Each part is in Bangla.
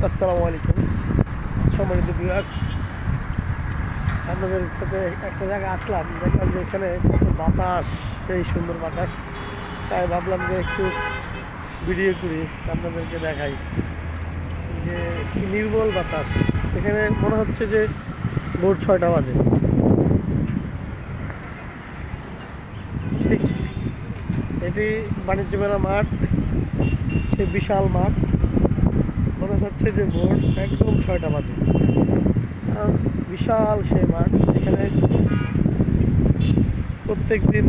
আসসালামু আলাইকুম সম্মানিত ভিউয়ার্স, আপনাদের সাথে একটা জায়গায় আসলাম, দেখলাম যে এখানে কত বাতাস, সেই সুন্দর বাতাস। তাই ভাবলাম যে একটু ভিডিও করি, আপনাদেরকে দেখাই যে কি নির্মল বাতাস। এখানে মনে হচ্ছে যে ভোর 6টা বাজে। ঠিক এটি বাণিজ্য মেলা মাঠ, সে বিশাল মাঠ। মনে হচ্ছে যে ভোর একদম 6টা বাজে। কারণ বিশাল সেই মাঠ। এখানে প্রত্যেক দিন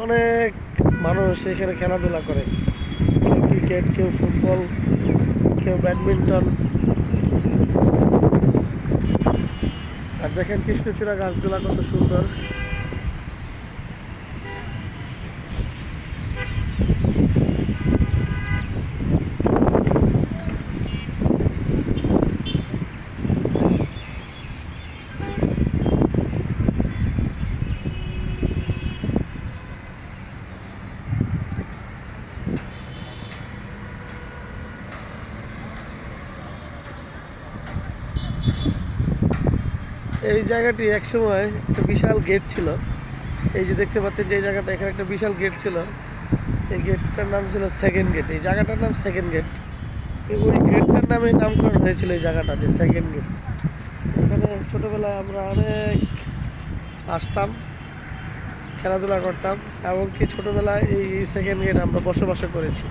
অনেক মানুষ এখানে খেলাধুলা করে, কেউ ক্রিকেট, কেউ ফুটবল, কেউ ব্যাডমিন্টন। আর দেখেন কৃষ্ণচূড়া গাছগুলা কত সুন্দর। এই জায়গাটি একসময় একটা বিশাল গেট ছিল। এই যে দেখতে পাচ্ছেন যে এই জায়গাটা, এখানে একটা বিশাল গেট ছিল। এই গেটটার নাম ছিল সেকেন্ড গেট। এই জায়গাটার নাম সেকেন্ড গেট। ওই গেটটার নামে নামকরণ হয়েছিল এই জায়গাটা, যে সেকেন্ড গেট। এখানে ছোটোবেলায় আমরা অনেক আসতাম, খেলাধুলা করতাম, এমনকি ছোটোবেলায় এই সেকেন্ড গেট আমরা বসবাসও করেছি।